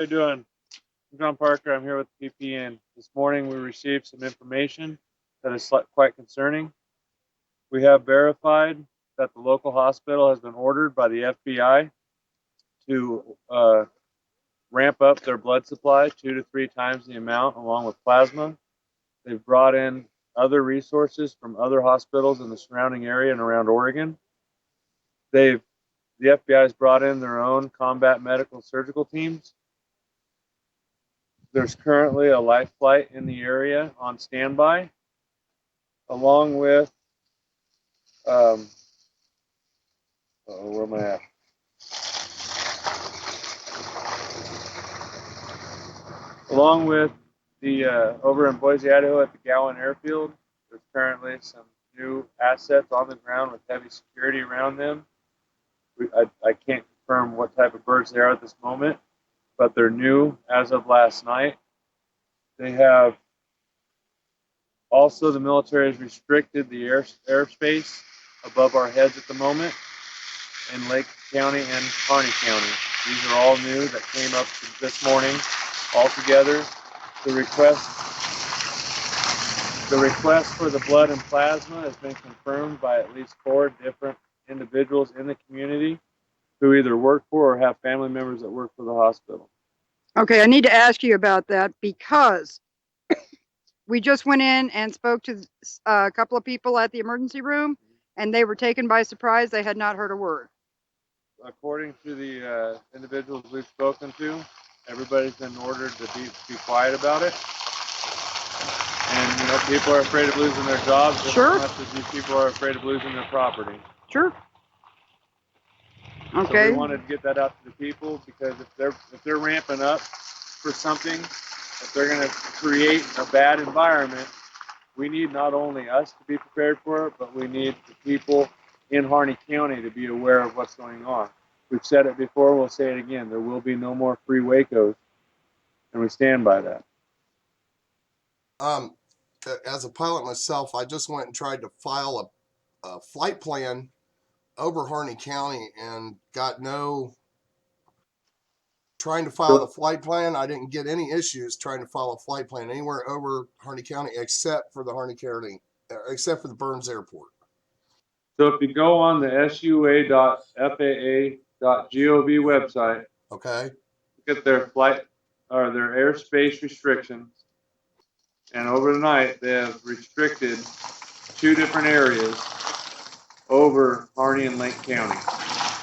How you doing? I'm John Parker. I'm here with the PPN. This morning we received some information that is quite concerning. We have verified that the local hospital has been ordered by the FBI to ramp up their blood supply 2 to 3 times the amount, along with plasma. They've brought in other resources from other hospitals in the surrounding area and around Oregon. The FBI has brought in their own combat medical surgical teams. There's currently a life flight in the area on standby, along with, where am I at? Along with the, over in Boise, Idaho at the Gowan Airfield, there's currently some new assets on the ground with heavy security around them. I can't confirm what type of birds they are at this moment, but they're new as of last night. They have also, the military has restricted the airspace above our heads at the moment in Lake County and Harney County. These are all new that came up this morning altogether. The request for the blood and plasma has been confirmed by at least 4 different individuals in the community who either work for or have family members that work for the hospital. Okay, I need to ask you about that because we just went in and spoke to a couple of people at the emergency room, and they were taken by surprise. They had not heard a word. According to the individuals we've spoken to, everybody's been ordered to be quiet about it. And, people are afraid of losing their jobs just as much as these people are afraid of losing their property. Sure. Okay. So we wanted to get that out to the people because if they're ramping up for something, if they're going to create a bad environment, we need not only us to be prepared for it, but we need the people in Harney County to be aware of what's going on. We've said it before, we'll say it again. There will be no more free Wacos, and we stand by that. As a pilot myself, I just went and tried to file a flight plan over Harney County and got trying to file the flight plan. I didn't get any issues trying to file a flight plan anywhere over Harney County except for the the Burns Airport. So if you go on the sua.faa.gov website, okay, look at their flight or their airspace restrictions, and over the night they have restricted 2 different areas over Harney and Lake County.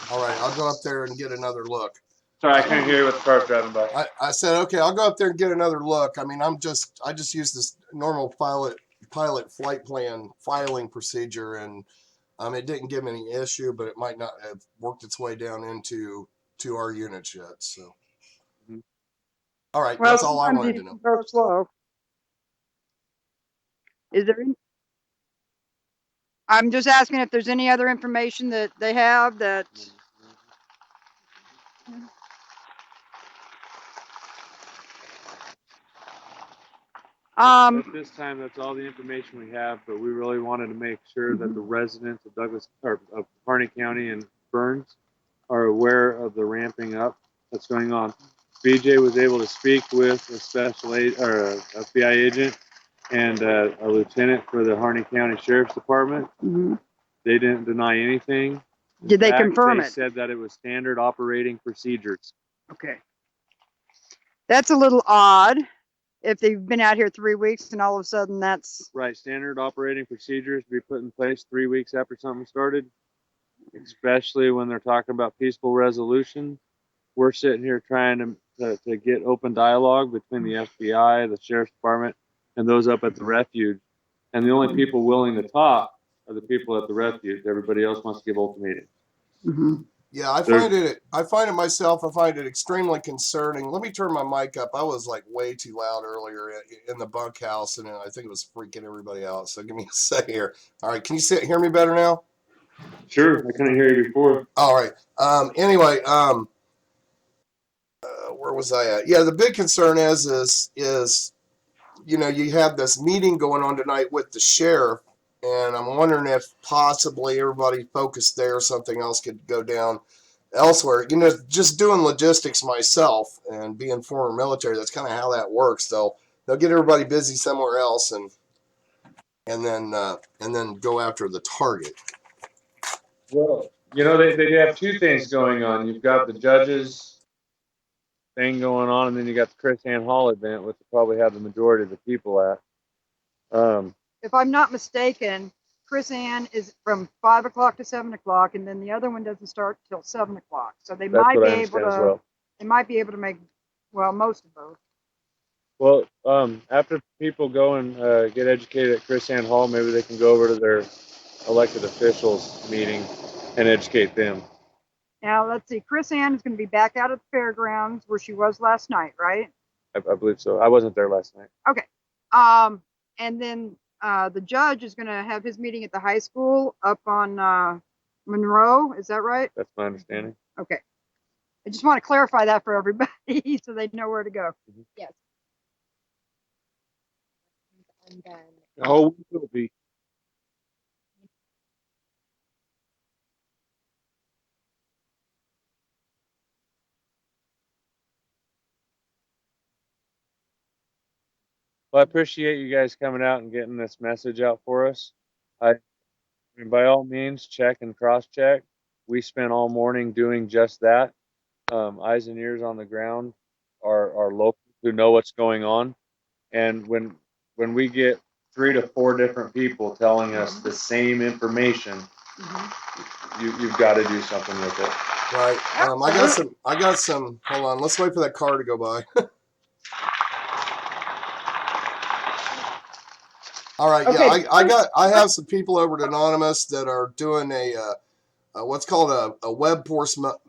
All right, I'll go up there and get another look. Sorry, I can't hear you with the car driving by. I said, okay, I'll go up there and get another look. I mean, I just use this normal pilot flight plan filing procedure, and it didn't give me any issue, but it might not have worked its way down into our units yet. So, all right, that's all I wanted to know. Go slow. Is there any? I'm just asking if there's any other information that they have that. At this time, that's all the information we have, but we really wanted to make sure that the residents of of Harney County and Burns are aware of the ramping up that's going on. BJ was able to speak with a special FBI agent and a lieutenant for the Harney County Sheriff's Department. They didn't deny anything. Did they confirm it? They said that it was standard operating procedures. Okay. That's a little odd. If they've been out here 3 weeks and all of a sudden that's... Right, standard operating procedures to be put in place 3 weeks after something started, especially when they're talking about peaceful resolution. We're sitting here trying to get open dialogue between the FBI, the Sheriff's Department, and those up at the refuge. And the only people willing to talk are the people at the refuge. Everybody else wants to give ultimatums. Yeah, I find it myself. I find it extremely concerning. Let me turn my mic up. I was like way too loud earlier in the bunkhouse, and I think it was freaking everybody out. So give me a second here. All right, can you hear me better now? Sure, I couldn't hear you before. All right. Anyway, where was I at? Yeah, the big concern is you have this meeting going on tonight with the sheriff. And I'm wondering if possibly everybody focused there, something else could go down. elsewhere. You know, just doing logistics myself and being former military, that's kind of how that works. They'll get everybody busy somewhere else and then go after the target. Well, you know, they have two things going on. You've got the judges thing going on, and then you got the Chris Ann Hall event, which will probably have the majority of the people at. If I'm not mistaken, Chris Ann is from 5 o'clock to 7 o'clock, and then the other one doesn't start till 7 o'clock. So they That's might what be I able understand to. as well. They might be able to make, well, most of both. Well, after people go and get educated at Chris Ann Hall, maybe they can go over to their elected officials meeting and educate them. Now let's see. Chris Ann is going to be back out at the fairgrounds where she was last night, right? I believe so. I wasn't there last night. Okay. And then the judge is going to have his meeting at the high school up on Monroe. Is that right? That's my understanding. Okay. I just want to clarify that for everybody so they know where to go. Yes. And then Oh, we will be. Well, I appreciate you guys coming out and getting this message out for us. I mean, by all means, check and cross-check. We spent all morning doing just that. Eyes and ears on the ground are locals who know what's going on. And when we get 3 to 4 different people telling us the same information, you've got to do something with it. Right. I got some. Hold on. Let's wait for that car to go by. All right. Okay. Yeah, I have some people over at Anonymous that are doing a what's called a web post-mortem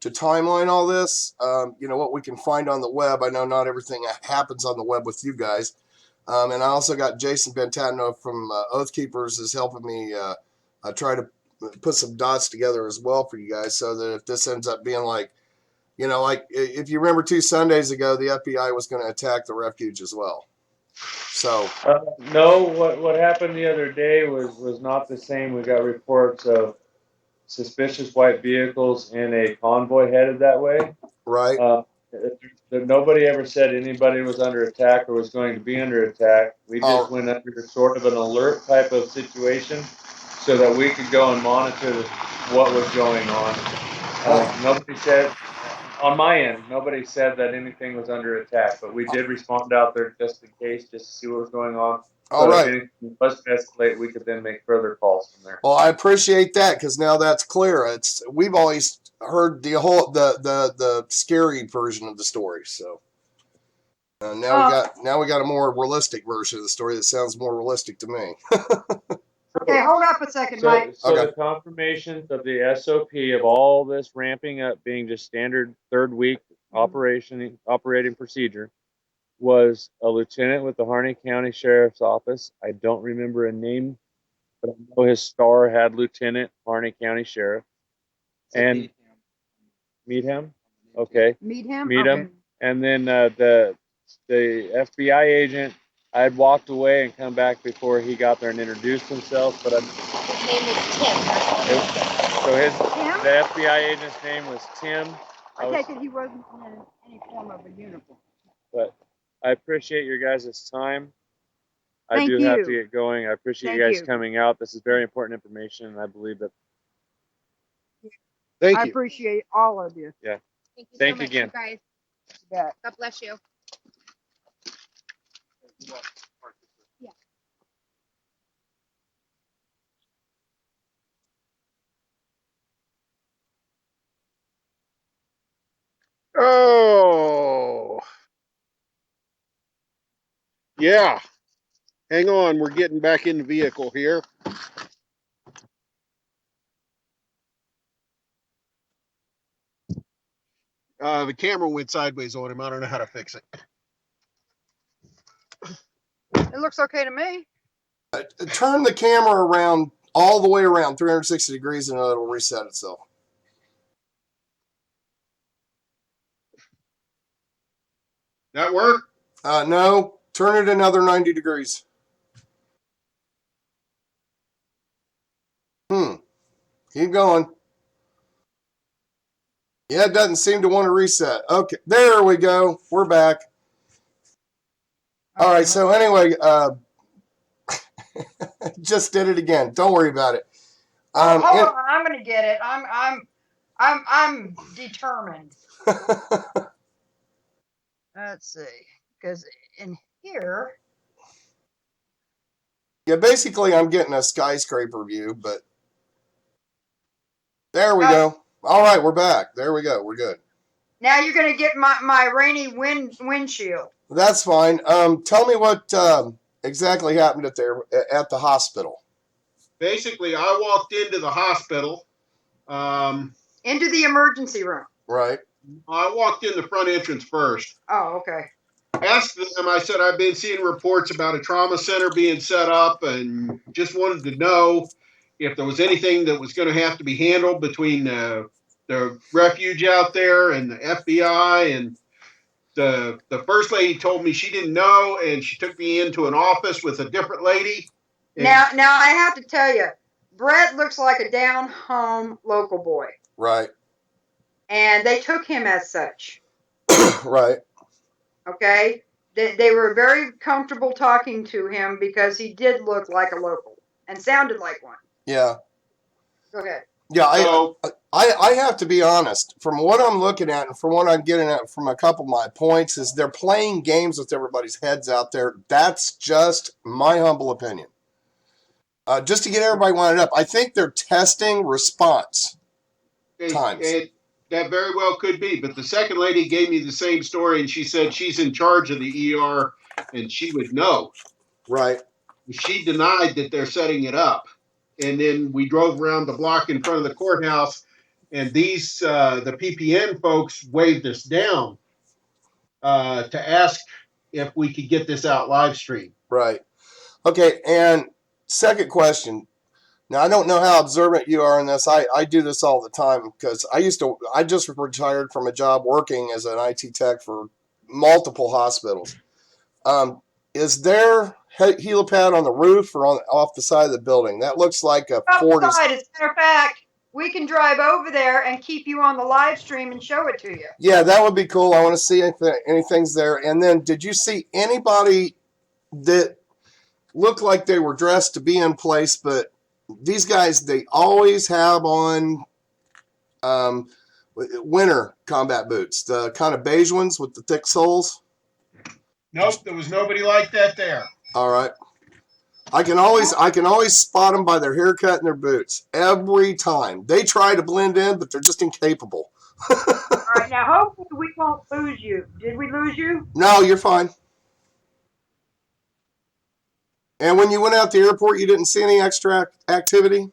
to timeline all this. You know, what we can find on the web. I know not everything happens on the web with you guys. And I also got Jason Bentano from Oath Keepers is helping me try to put some dots together as well for you guys, so that if this ends up being like, you know, like if you remember 2 Sundays ago, the FBI was going to attack the refuge as well. So No, what happened the other day was not the same. We got reports of suspicious white vehicles in a convoy headed that way. right. Nobody ever said anybody was under attack or was going to be under attack. We just Oh. went under sort of an alert type of situation so that we could go and monitor what was going on. Nobody said, on my end, nobody said that anything was under attack, but we did respond out there just in case, just to see what was going on. All So right. if anything was to escalate, we could then make further calls from there. Well, I appreciate that, because now that's clear. We've always heard the scary version of the story. So now we got a more realistic version of the story that sounds more realistic to me. Okay, hold up a second, Mike. So Okay. the confirmations of the SOP of all this ramping up being just standard third week operating procedure was a lieutenant with the Harney County Sheriff's Office. I don't remember a name, but I know his star had Lieutenant Harney County Sheriff. And meet him? Okay. Meet him? Meet him. And then the FBI agent, I had walked away and come back before he got there and introduced himself, but his name is Tim. That's what Tim? the FBI agent's name was Tim. I take it he wasn't in any form of a uniform. But I appreciate your guys' time. I Thank do have you. to get going. I appreciate Thank you guys you. coming out. This is very important information, and I believe that. Thank I you. appreciate all of you. Thank you so Thank you much, again. you guys. You bet. God bless you. Oh, yeah. Hang on. We're getting back in the vehicle here. The camera went sideways on him. I don't know how to fix it. It looks okay to me. Turn the camera around all the way around 360 degrees, and it'll reset itself. That work? No, turn it another 90 degrees. Keep going. Yeah, it doesn't seem to want to reset. Okay, there we go. We're back. All right. So anyway, just did it again. Don't worry about it. Hold on, I'm gonna get it. I'm determined. Let's see, because in here, Yeah, basically, I'm getting a skyscraper view, but there we go. All right, we're back. There we go. We're good. now you're gonna get my rainy windshield. That's fine. Tell me what exactly happened at the hospital. Basically, I walked into the hospital. Into the emergency room. Right. I walked in the front entrance first. Oh, okay. Asked them, I said, I've been seeing reports about a trauma center being set up and just wanted to know if there was anything that was going to have to be handled between the refuge out there and the FBI. And the first lady told me she didn't know, and she took me into an office with a different lady. Now I have to tell you, Brett looks like a down-home local boy. Right. And they took him as such. Right. Okay? They were very comfortable talking to him because he did look like a local and sounded like one. Yeah. Go ahead. Yeah, I have to be honest. From what I'm looking at and from what I'm getting at from a couple of my points is they're playing games with everybody's heads out there. That's just my humble opinion. Just to get everybody wound up, I think they're testing response times. That very well could be. But the second lady gave me the same story, and she said she's in charge of the ER, and she would know. Right. She denied that they're setting it up. And then we drove around the block in front of the courthouse, and these the PPN folks waved us down to ask if we could get this out live stream. Right. Okay, and second question. Now, I don't know how observant you are in this. I do this all the time because I just retired from a job working as an IT tech for multiple hospitals. Is there helipad on the roof or off the side of the building? That looks like a 40. As a matter of fact, we can drive over there and keep you on the live stream and show it to you. Yeah, that would be cool. I want to see anything's there. And then, did you see anybody that looked like they were dressed to be in place, but these guys, they always have on winter combat boots, the kind of beige ones with the thick soles? Nope, there was nobody like that there. All right. I can always spot them by their haircut and their boots every time. They try to blend in, but they're just incapable. All right, now hopefully we won't lose you. Did we lose you? No, you're fine. And when you went out to the airport, you didn't see any extra activity?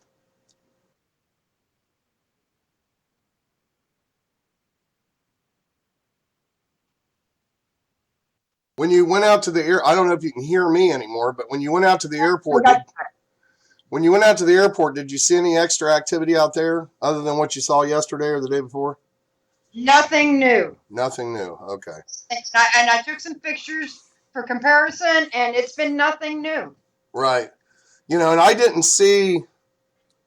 When you went out to the air, I don't know if you can hear me anymore, but when you went out to the airport, did you see any extra activity out there other than what you saw yesterday or the day before? Nothing new. Nothing new. Okay. And I took some pictures for comparison, and it's been nothing new. Right. And I didn't see.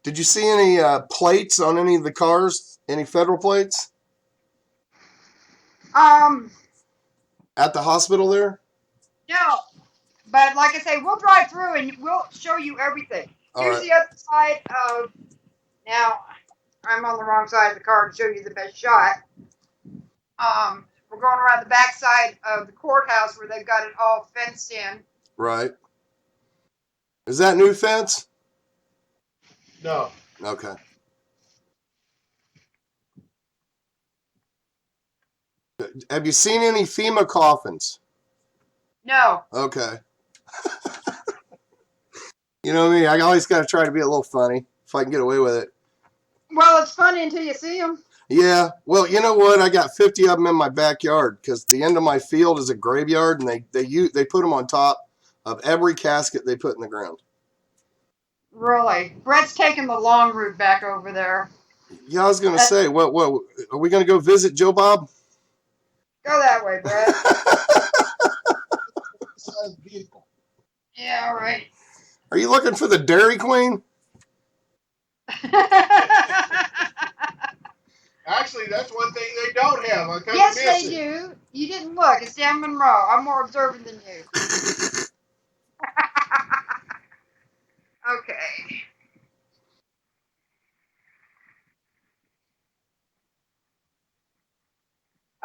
Did you see any plates on any of the cars? Any federal plates? At the hospital there? No, but like I say, we'll drive through and we'll show you everything. Here's the other side of. Now, I'm on the wrong side of the car to show you the best shot. We're going around the back side of the courthouse where they've got it all fenced in. Right. Is that new fence? No. Okay. Have you seen any FEMA coffins? No. Okay. You know me, I always got to try to be a little funny if I can get away with it. Well, it's funny until you see them. Yeah. Well, you know what? I got 50 of them in my backyard because the end of my field is a graveyard, and they put them on top of every casket they put in the ground. Really? Brett's taking the long route back over there. Yeah, I was going to say, what, are we going to go visit Joe Bob? Go that way, Brett. Yeah, all right. Are you looking for the Dairy Queen? Actually, that's one thing they don't have. I kind Yes, of miss they it. do. You didn't look. It's Dan Monroe. I'm more observant than you. Okay.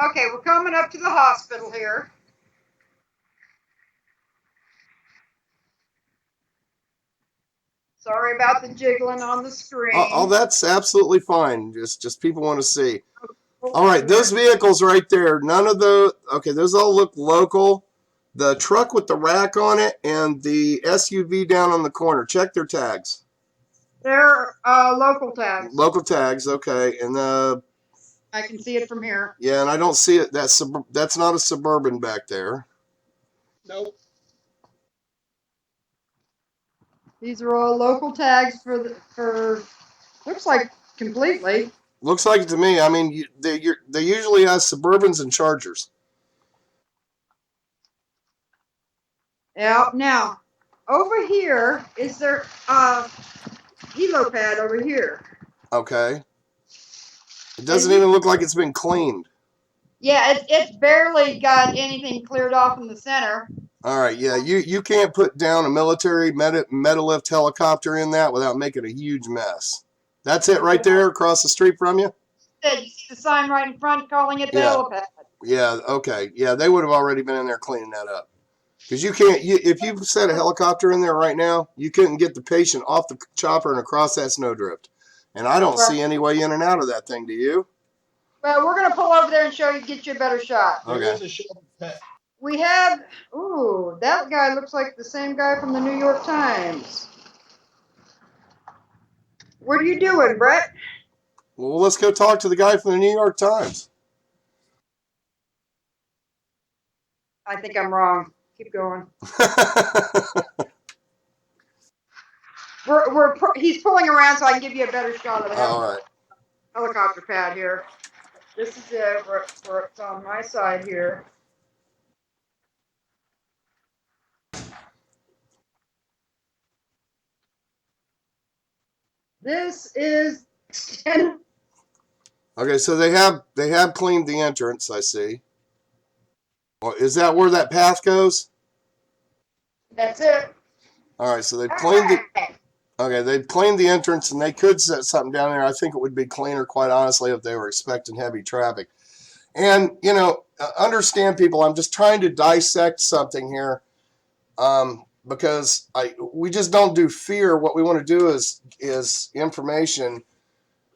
Okay, we're coming up to the hospital here. Sorry about the jiggling on the screen. Oh, that's absolutely fine. Just people want to see. All right, those vehicles right there, none of the, okay, those all look local. The truck with the rack on it and the SUV down on the corner, check their tags. They're local tags. Local tags, okay. And I can see it from here. yeah, and I don't see it. That's not a Suburban back there. Nope. These are all local tags for looks like completely. Looks like it to me. I mean, they usually have Suburbans and Chargers. Yeah. Now, over here is their helo pad over here. Okay. It doesn't even look like it's been cleaned. Yeah, it's barely got anything cleared off in the center. All right, yeah, you can't put down a military Metalift helicopter in that without making a huge mess. That's it right there across the street from you? You see the sign right in front calling it the Yeah. helipad. Yeah, okay. Yeah, they would have already been in there cleaning that up. Because you can't, if you set a helicopter in there right now, you couldn't get the patient off the chopper and across that snowdrift. And I don't see any way in and out of that thing, do you? Well, we're gonna pull over there and show you, get you a better shot. Okay. There is a shuttle pad. We have, ooh, that guy looks like the same guy from the New York Times. What are you doing, Brett? Well, let's go talk to the guy from the New York Times. I think I'm wrong. Keep going. He's pulling around so I can give you a better shot of the All right. helicopter pad here. This is it. It's on my side here. This is Okay, so they have cleaned the entrance, I see. Well, is that where that path goes? That's it. All right, so they've cleaned it. Okay, they've cleaned the entrance, and they could set something down there. I think it would be cleaner, quite honestly, if they were expecting heavy traffic. And, you know, understand, people, I'm just trying to dissect something here, because we just don't do fear. What we want to do is information.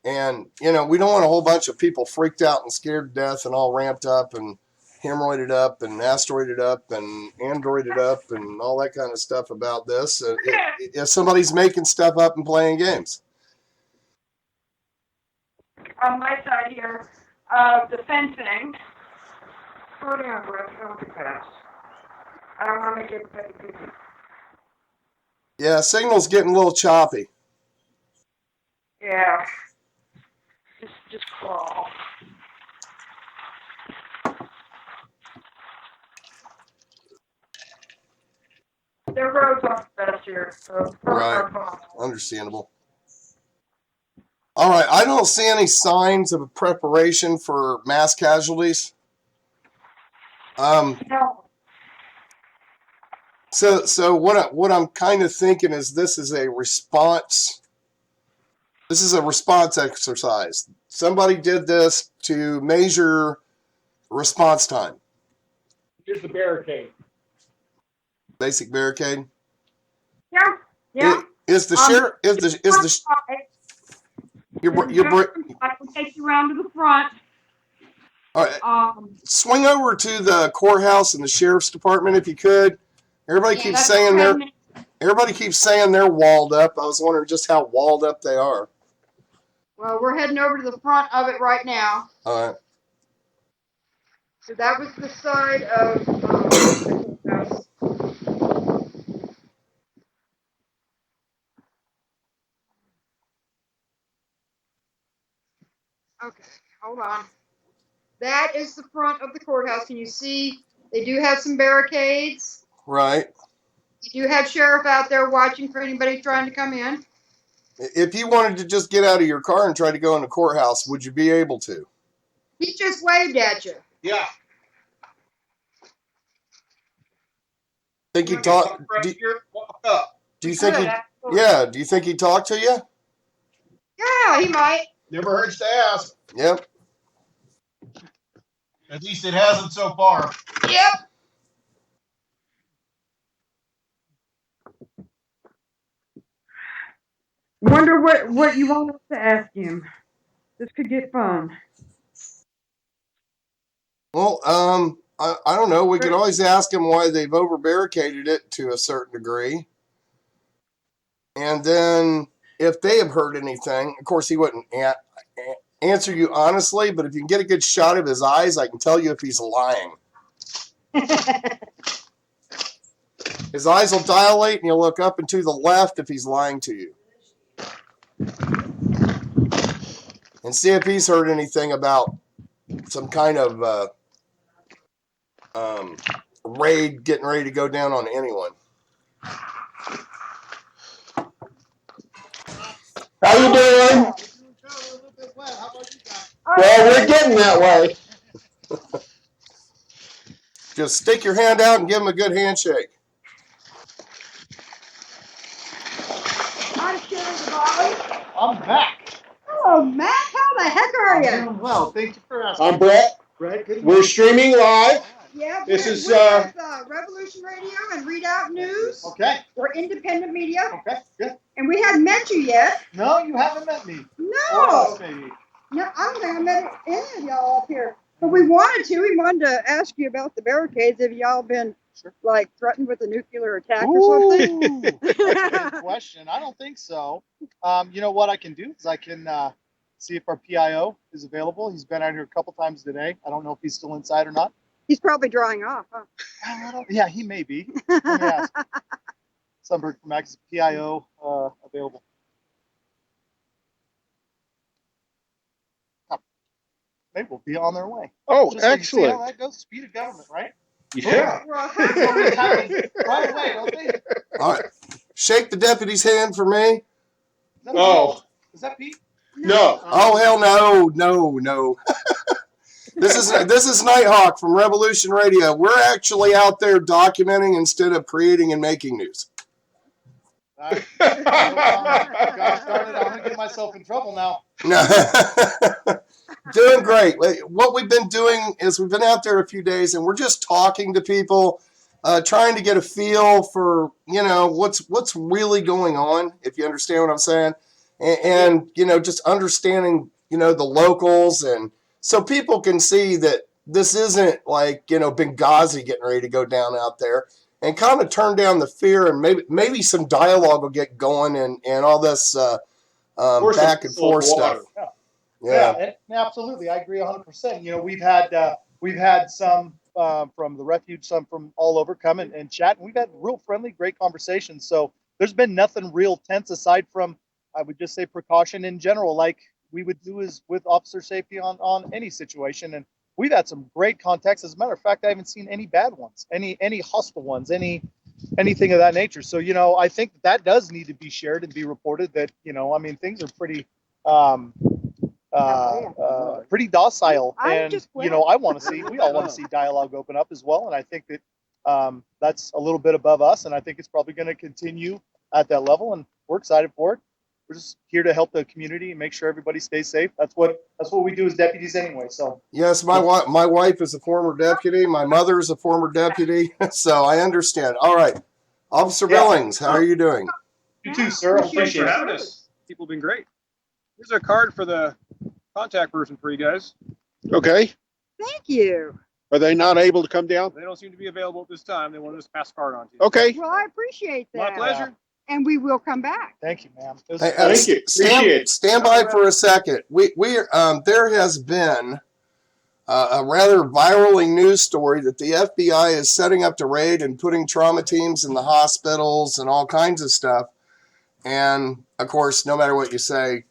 And, you know, we don't want a whole bunch of people freaked out and scared to death and all ramped up and hemorrhoided up and asteroided up and androided up and all that kind of stuff about this. If somebody's making stuff up and playing games. On my side here, the fencing. Slow down, Brett. Don't be fast. I don't want to make it. Yeah, signal's getting a little choppy. Yeah. Just crawl. Their roads aren't the best here, so Right. Understandable. All right, I don't see any signs of a preparation for mass casualties. No. So what I'm kind of thinking is this is a response. This is a response exercise. Somebody did this to measure response time. Here's the barricade. Basic barricade. Yeah. Yeah. Is the sheriff? Is the I can take you around to the front. All right. Swing over to the courthouse and the sheriff's department if you could. Everybody keeps saying they're walled up. I was wondering just how walled up they are. Well, we're heading over to the front of it right now. All right. So that was the side of the house. Okay, hold on. That is the front of the courthouse. Can you see? They do have some barricades. Right. You do have sheriff out there watching for anybody trying to come in. If you wanted to just get out of your car and try to go in the courthouse, would you be able to? He just waved at you. Yeah. Think he talk? Right here, walk up. Do you think he? Yeah. Do you think he talked to you? Yeah, he might. Never hurts to ask. Yep. At least it hasn't so far. Yep. Wonder what you want us to ask him. This could get fun. Well, I don't know. We could always ask him why they've over barricaded it to a certain degree. And then if they have heard anything, of course, he wouldn't answer you honestly, but if you can get a good shot of his eyes, I can tell you if he's lying. His eyes will dilate and you'll look up and to the left if he's lying to you. And see if he's heard anything about some kind of raid getting ready to go down on anyone. How you doing? Well, we're getting that way. Just stick your hand out and give him a good handshake. Hi, Sheriff Bobby. I'm back. Oh, Matt, how the heck are I'm you? doing well. Thank you for asking. I'm Brett. Brett, good We're streaming live. Yeah, This we're is, with Revolution Radio and Readout News. Okay. We're independent media, Okay. Good. and we haven't met you yet. No, you haven't met me. Or No, us, maybe. no, I don't think I met any of y'all up here. But we wanted to. We wanted to ask you about the barricades. Have y'all been like threatened with a nuclear attack or something? Good question. I don't think so. You know what I can do is I can see if our PIO is available. He's been out here a couple times today. I don't know if he's still inside or not. He's probably drying off, huh? Yeah, he may be. Let me ask. Sunbird from Max PIO available. They will be on their way. Oh, Just so you see how excellent. that goes. Speed of government, right? Yeah. It's always happening right away, don't they? All right. Shake the deputy's hand for me. Is that Oh. Pete? Is that Pete? No. Oh, hell no. This is Nighthawk from Revolution Radio. We're actually out there documenting instead of creating and making news. Gosh darn it, I'm gonna get myself in trouble now. Doing great. What we've been doing is we've been out there a few days and we're just talking to people, trying to get a feel for, what's really going on, if you understand what I'm saying. And just understanding, the locals, and so people can see that this isn't like, Benghazi getting ready to go down out there, and kind of turn down the fear, and maybe some dialogue will get going, and all this back and forth stuff. Yeah, absolutely. I agree 100%. We've had some from the refuge, some from all over come and chat, and we've had real friendly, great conversations. So there's been nothing real tense aside from, I would just say, precaution in general, like we would do is with officer safety on any situation. And we've had some great contacts. As a matter of fact, I haven't seen any bad ones, any hostile ones, anything of that nature. So, I think that does need to be shared and be reported that, things are pretty pretty docile. And, we all want to see dialogue open up as well. And I think that that's a little bit above us. And I think it's probably going to continue at that level. And we're excited for it. We're just here to help the community and make sure everybody stays safe. That's what we do as deputies anyway. So yes, my wife is a former deputy. My mother is a former deputy, so I understand. All right, Officer Billings, how are you doing? you too, sir. Thanks for having us. People have been great. Here's a card for the contact person for you guys. Okay. Thank you. Are they not able to come down? They don't seem to be available at this time. They wanted us to pass a card on to you. Okay. Well, I appreciate My that. pleasure. And we will come back. Thank you, ma'am. Hey, Thank you. Appreciate it. Stand by for a second. There has been a rather viral news story that the FBI is setting up to raid and putting trauma teams in the hospitals and all kinds of stuff. And of course, no matter what you say,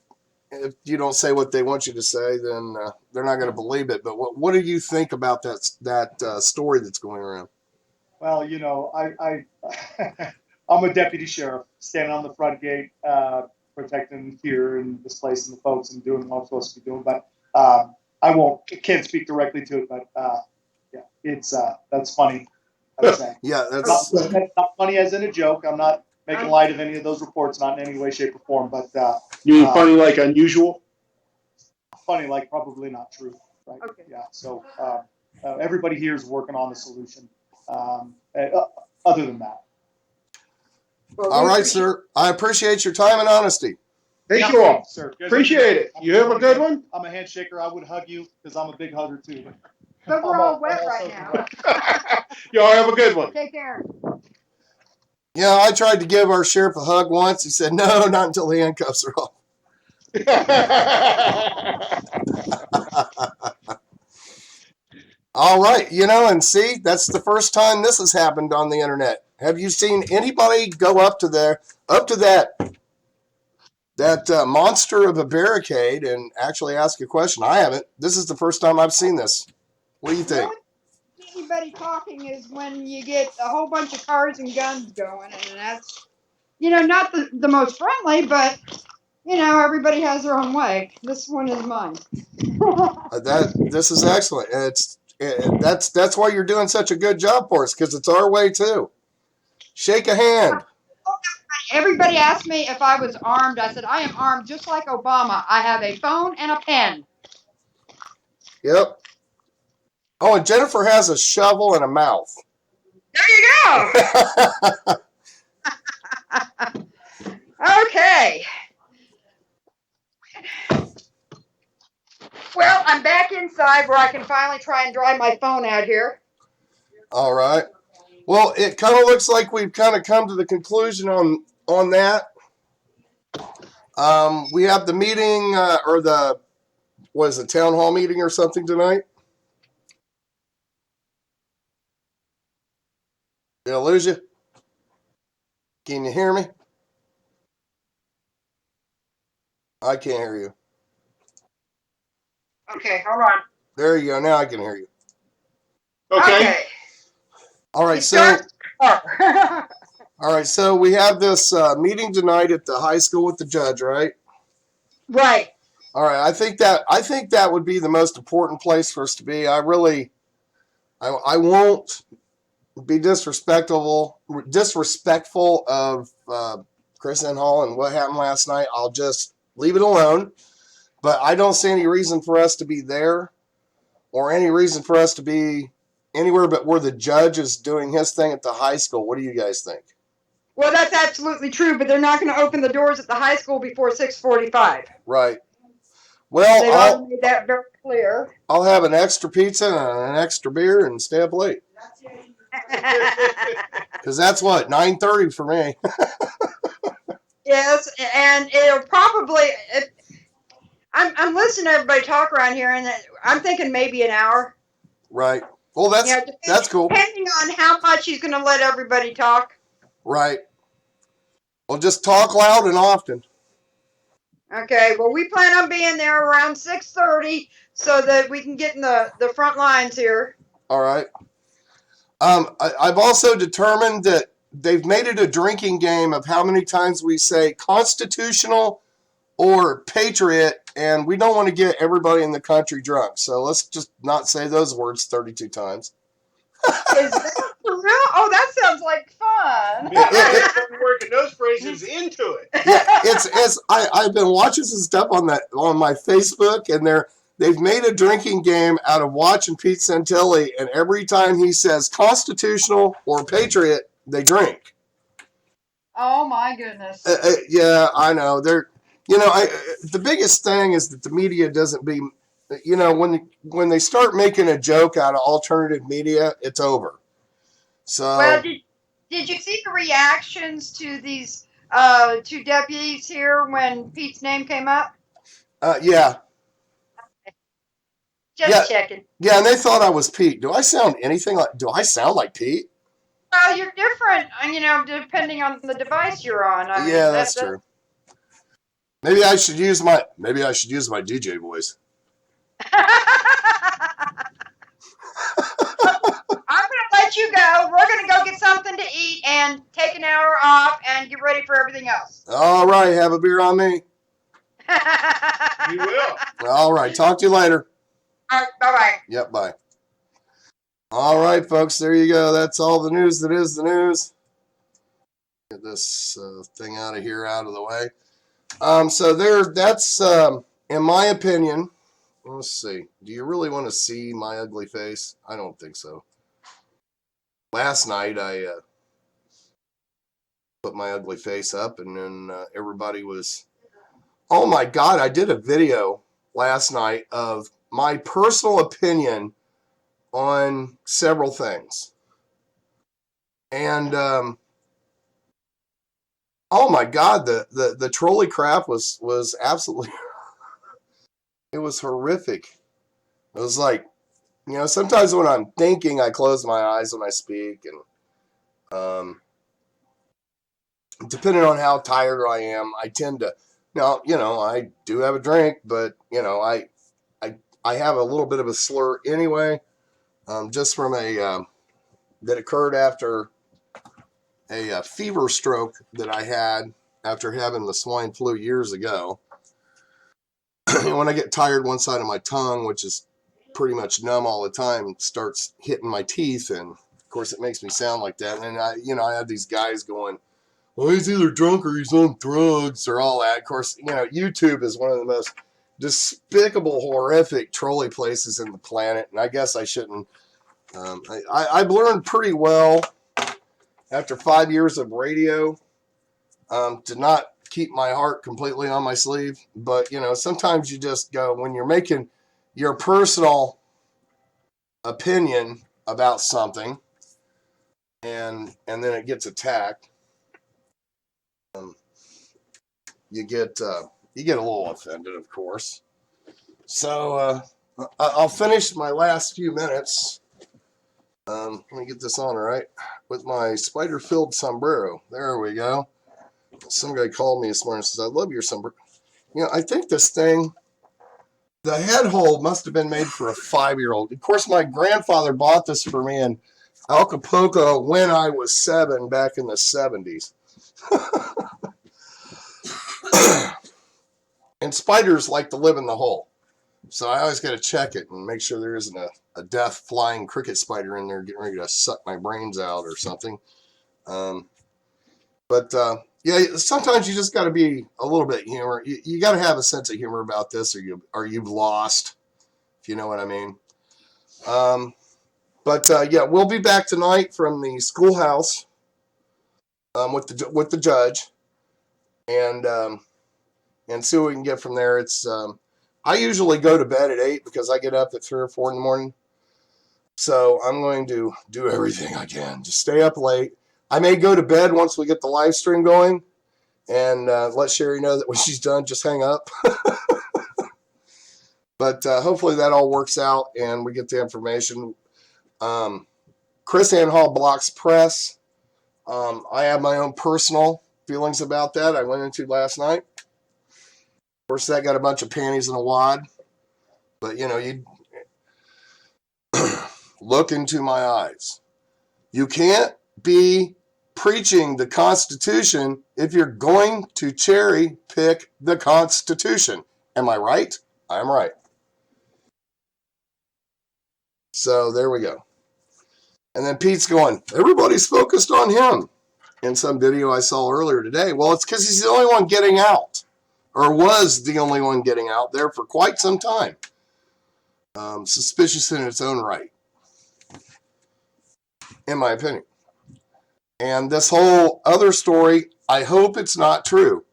if you don't say what they want you to say, then they're not going to believe it. But what do you think about that story that's going around? Well, I'm a deputy sheriff standing on the front gate. protecting here and displacing the folks and doing what I'm supposed to be doing. But can't speak directly to it, but yeah, it's that's funny. I'm saying. Yeah, That's not funny as in a joke. I'm not making light of any of those reports, not in any way, shape, or form. But You mean funny like unusual? funny, like probably not true. Right? Okay. Yeah. So everybody here is working on the solution. Other than that. all right, sir. I appreciate your time and honesty. Thank you all. Sir. Appreciate it. You have a good one. I'm a handshaker. I would hug you because I'm a big hugger too. But we're all wet right now. Y'all have a good one. Take care. Yeah, I tried to give our sheriff a hug once. He said, no, not until the handcuffs are off. All right, and see, that's the first time this has happened on the internet. Have you seen anybody go up to that monster of a barricade and actually ask a question? I haven't. This is the first time I've seen this. What do you think? Anybody talking is when you get a whole bunch of cars and guns going, and that's, not the most friendly, but, everybody has their own way. This one is mine. This is excellent. That's why you're doing such a good job for us, because it's our way too. Shake a hand. Everybody asked me if I was armed. I said, I am armed just like Obama. I have a phone and a pen. Yep. Oh, and Jennifer has a shovel and a mouth. There you go. Okay. Well, I'm back inside where I can finally try and dry my phone out here. All right. Well, it kind of looks like we've kind of come to the conclusion on that. We have the meeting town hall meeting or something tonight? Did I lose you? Can you hear me? I can't hear you. Okay, hold on. There you go. Now I can hear you. Okay. All right. So, all right. So we have this meeting tonight at the high school with the judge, right? Right. All right. I think that would be the most important place for us to be. I won't be disrespectful of Chris Hall and what happened last night. I'll just leave it alone. But I don't see any reason for us to be there or any reason for us to be anywhere but where the judge is doing his thing at the high school. What do you guys think? Well, that's absolutely true, but they're not going to open the doors at the high school before 6:45. Right. Well, They've already made that very clear. I'll have an extra pizza and an extra beer and stay up late. Because that's what, 9:30 for me. Yes, and it'll probably. I'm listening to everybody talk around here, and I'm thinking maybe an hour. Right. Well, that's cool. Depending on how much he's going to let everybody talk. Right. Well, just talk loud and often. Okay. Well, we plan on being there around 6:30 so that we can get in the front lines here. All right. I've also determined that they've made it a drinking game of how many times we say constitutional or patriot, and we don't want to get everybody in the country drunk. So let's just not say those words 32 times. Is that for real? Oh, that sounds like fun. We're working those phrases into it. Yeah, I've been watching some stuff on my Facebook, and they've made a drinking game out of watching Pete Santilli, and every time he says constitutional or patriot, they drink. Oh my goodness. Yeah, I know. The biggest thing is that the media doesn't be, when they start making a joke out of alternative media, it's over. So. Well, did you see the reactions to these two deputies here when Pete's name came up? Yeah. Just checking. Yeah, and they thought I was Pete. Do I sound like Pete? Well, you're different, depending on the device you're on. I mean, that's true. Maybe I should use my DJ voice. I'm gonna let you go. We're gonna go get something to eat, and and take an hour off and get ready for everything else. All right, have a beer on me. You will. All right, talk to you later. All right, bye-bye. Yep, bye. All right, folks, there you go. That's all the news that is the news. Get this thing out of here, out of the way. So that's, in my opinion, let's see. Do you really want to see my ugly face? I don't think so. Last night, I put my ugly face up, and then everybody was, oh my God, I did a video last night of my personal opinion on several things. And, oh my God, the trolley crap was absolutely, it was horrific. It was like, you know, sometimes when I'm thinking, I close my eyes when I speak, and depending on how tired I am, I tend to, now, you know, I do have a drink, but, you know, I have a little bit of a slur anyway, just from that occurred after a fever stroke that I had after having the swine flu years ago. When I get tired, one side of my tongue, which is pretty much numb all the time, starts hitting my teeth, and of course it makes me sound like that. And I had these guys going, well, he's either drunk or he's on drugs or all that. Of course, you know, YouTube is one of the most despicable, horrific trolley places in the planet, and I guess I shouldn't. I've learned pretty well after 5 years of radio to not keep my heart completely on my sleeve. But, you know, sometimes you just go, when you're making your personal opinion about something and then it gets attacked, you get a little offended, of course. So I'll finish my last few minutes. Let me get this on right with my spider-filled sombrero. There we go. Some guy called me this morning and says, I love your sombrero. You know, I think this thing, the head hole must have been made for a 5-year-old. Of course, my grandfather bought this for me in Acapulco when I was 7 back in the 70s. And spiders like to live in the hole. So I always got to check it and make sure there isn't a death flying cricket spider in there getting ready to suck my brains out or something. Yeah, sometimes you just got to be a little bit humor. You got to have a sense of humor about this, or you've lost, if you know what I mean. Yeah, we'll be back tonight from the schoolhouse with the judge, and see what we can get from there. It's I usually go to bed at 8 because I get up at 3 or 4 in the morning. So I'm going to do everything I can. Just stay up late. I may go to bed once we get the live stream going and let Sherry know that when she's done, just hang up. But hopefully that all works out and we get the information. Chris Ann Hall Blocks Press. I have my own personal feelings about that. I went into last night. Of course, that got a bunch of panties in a wad. But, you know, you look into my eyes. You can't be preaching the Constitution if you're going to cherry pick the Constitution. Am I right? I'm right. So there we go. And then Pete's going, everybody's focused on him in some video I saw earlier today. Well, it's because he's the only one getting out, or was the only one getting out there for quite some time. Suspicious in its own right, in my opinion. And this whole other story, I hope it's not true.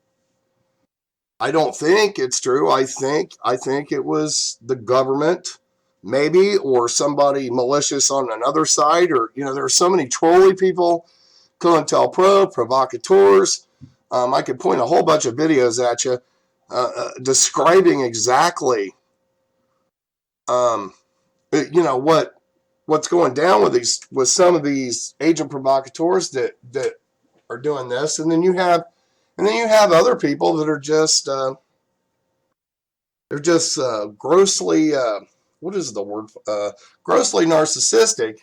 I don't think it's true. I think it was the government, maybe, or somebody malicious on another side, or, you know, there are so many trolley people, COINTELPRO, provocateurs. I could point a whole bunch of videos at you describing exactly, you know, what's going down with some of these agent provocateurs that are doing this, and then you have other people that are just they're just grossly what is the word, grossly narcissistic,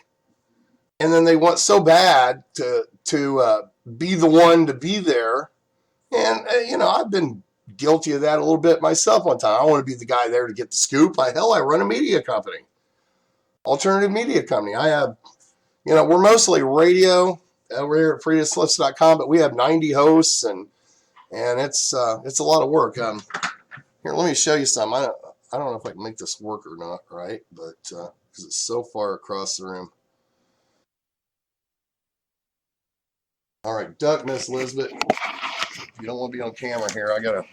and then they want so bad to to be the one to be there. And, I've been guilty of that a little bit myself one time. I want to be the guy there to get the scoop. I run a media company, alternative media company. I have, we're mostly radio over here at freedomslips.com, but we have 90 hosts and it's a lot of work. Here, let me show you some. I don't know if I can make this work or not, right? But, because it's so far across the room. All right, duck, Miss Elizabeth. You don't want to be on camera here. I gotta.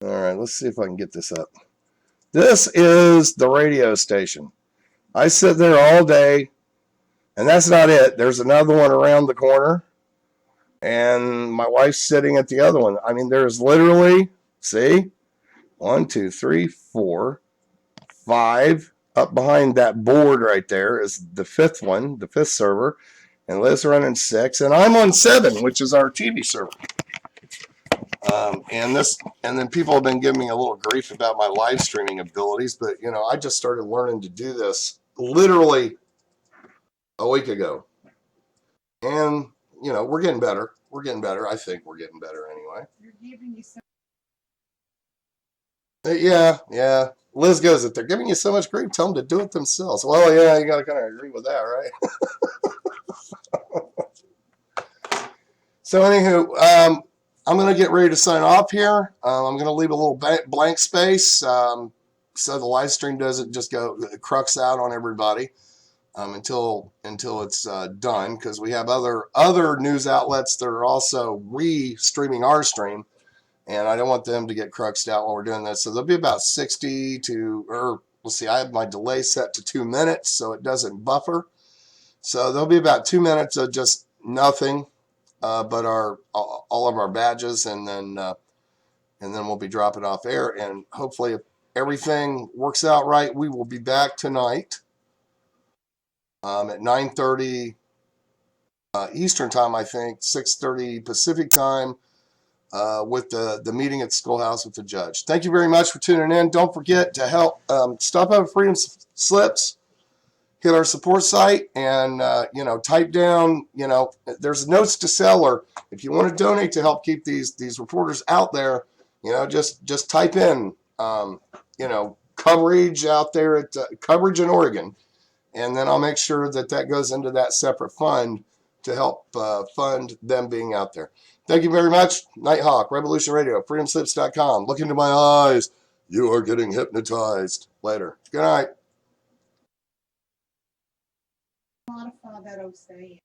All right, let's see if I can get this up. This is the radio station. I sit there all day, and that's not it. There's another one around the corner, and my wife's sitting at the other one. I mean, there's literally, see, 1, 2, 3, 4, 5. Up behind that board right there is the fifth one, the fifth server, and Liz running 6, and I'm on 7, which is our TV server. And then people have been giving me a little grief about my live streaming abilities, but I just started learning to do this literally a week ago, and we're getting better. We're getting better. I think we're getting better anyway. You're giving you some. Yeah. Liz goes, if they're giving you so much grief, tell them to do it themselves. Well, yeah, you got to kind of agree with that, right? So, anywho, I'm going to get ready to sign off here. I'm going to leave a little blank space so the live stream doesn't just go crux out on everybody until it's done, because we have other news outlets that are also re-streaming our stream. And I don't want them to get cruxed out while we're doing this. So there'll be about 60 to, or let's see, I have my delay set to 2 minutes so it doesn't buffer. So there'll be about 2 minutes of just nothing but all of our badges, and then we'll be dropping off air. And hopefully, if everything works out right, we will be back tonight at 9:30 Eastern time, I think, 6:30 Pacific time. With the meeting at the schoolhouse with the judge. Thank you very much for tuning in. Don't forget to help stop over Freedom Slips, hit our support site, and type down. There's notes to sell, or if you want to donate to help keep these reporters out there, just type in coverage out there at coverage in Oregon, and then I'll make sure that goes into that separate fund to help fund them being out there. Thank you very much. Nighthawk, Revolution Radio, freedomslips.com. Look into my eyes. You are getting hypnotized. Later. Good night. Modify that old saying.